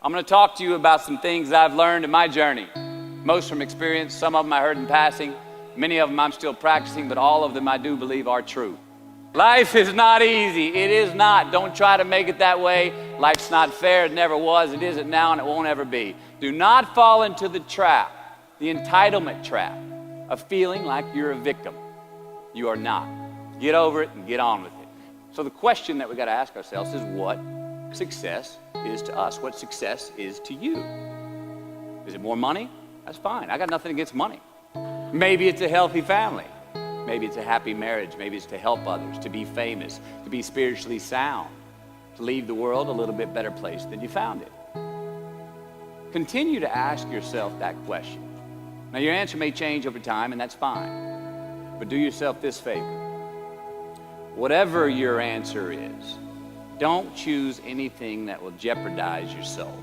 I'm going to talk to you about some things that I've learned in my journey. Most from experience, some of them I heard in passing. Many of them I'm still practicing, but all of them I do believe are true. Life is not easy. It is not. Don't try to make it that way. Life's not fair. It never was. It isn't now, and it won't ever be. Do not fall into the trap, the entitlement trap, of feeling like you're a victim. You are not. Get over it and get on with it. So the question that we got to ask ourselves is, what success is to us? What success is to you? Is it more money? That's fine. I got nothing against money. Maybe it's a healthy family. Maybe it's a happy marriage. Maybe it's to help others, to be famous, to be spiritually sound, to leave the world a little bit better place than you found it. Continue to ask yourself that question. Now, your answer may change over time, and that's fine. But do yourself this favor. Whatever your answer is, don't choose anything that will jeopardize your soul.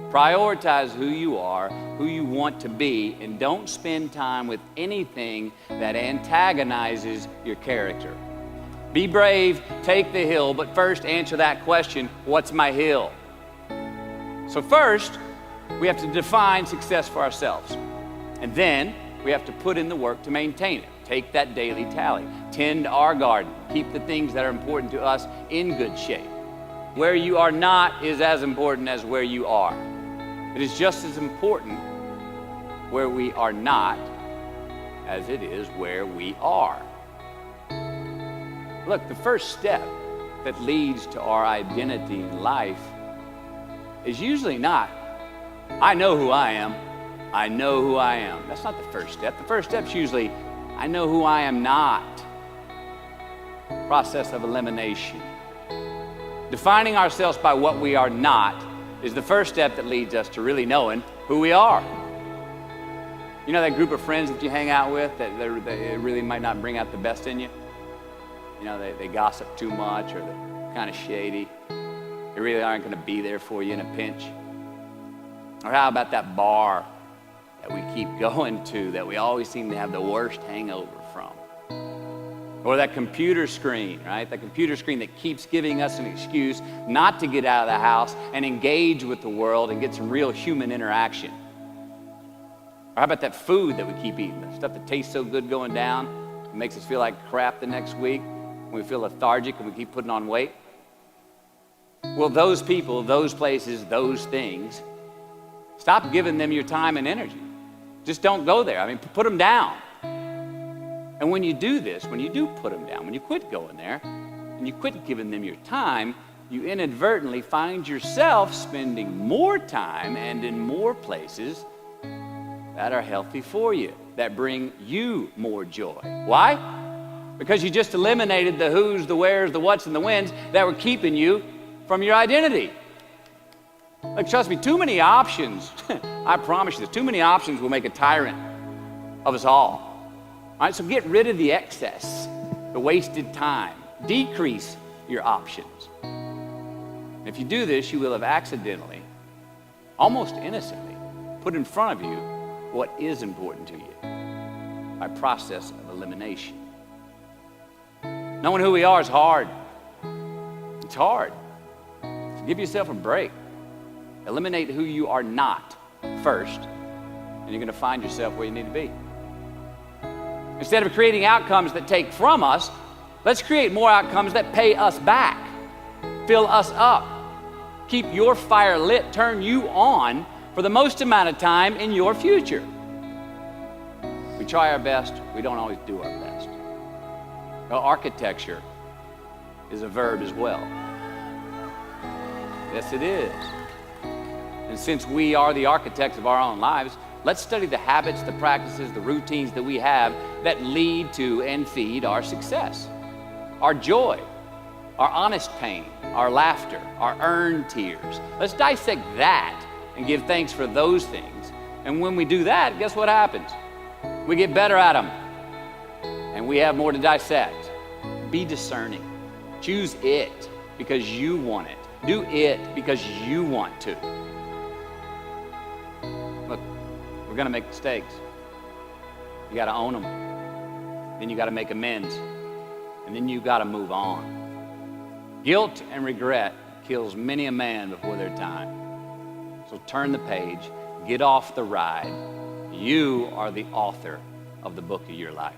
Prioritize who you are, who you want to be, and don't spend time with anything that antagonizes your character. Be brave, take the hill, but first answer that question, what's my hill? So first, we have to define success for ourselves. And then we have to put in the work to maintain it. Take that daily tally. Tend our garden. Keep the things that are important to us in good shape. Where you are not is as important as where you are. It is just as important where we are not as it is where we are. Look, the first step that leads to our identity in life is usually not, I know who I am. I know who I am. That's not the first step. The first step's usually, I know who I am not. Process of elimination. Defining ourselves by what we are not is the first step that leads us to really knowing who we are. You know that group of friends that you hang out with that they really might not bring out the best in you? You know, they gossip too much, or they're kind of shady. They really aren't going to be there for you in a pinch. Or how about that bar that we keep going to that we always seem to have the worst hangover from? Or that computer screen, right? That computer screen that keeps giving us an excuse not to get out of the house and engage with the world and get some real human interaction. Or how about that food that we keep eating? The stuff that tastes so good going down, it makes us feel like crap the next week. We feel lethargic and we keep putting on weight. Well, those people, those places, those things, stop giving them your time and energy. Just don't go there. I mean, put them down. And when you do this, when you do put them down, when you quit going there, and you quit giving them your time, you inadvertently find yourself spending more time and in more places that are healthy for you, that bring you more joy. Why? Because you just eliminated the who's, the where's, the what's, and the when's that were keeping you from your identity. Like, trust me, too many options, I promise you this, too many options will make a tyrant of us all. All right, so get rid of the excess, the wasted time. Decrease your options. And if you do this, you will have accidentally, almost innocently, put in front of you what is important to you by process of elimination. Knowing who we are is hard. It's hard. So give yourself a break. Eliminate who you are not first, and you're going to find yourself where you need to be. Instead of creating outcomes that take from us, let's create more outcomes that pay us back, fill us up, keep your fire lit, turn you on for the most amount of time in your future. We try our best, we don't always do our best. Well, architecture is a verb as well. Yes, it is. And since we are the architects of our own lives, let's study the habits, the practices, the routines that we have that lead to and feed our success, our joy, our honest pain, our laughter, our earned tears. Let's dissect that and give thanks for those things. And when we do that, guess what happens? We get better at them, and we have more to dissect. Be discerning. Choose it because you want it. Do it because you want to. Look, we're going to make mistakes. You got to own them. Then you got to make amends. And then you got to move on. Guilt and regret kills many a man before their time. to turn the page, get off the ride. You are the author of the book of your life.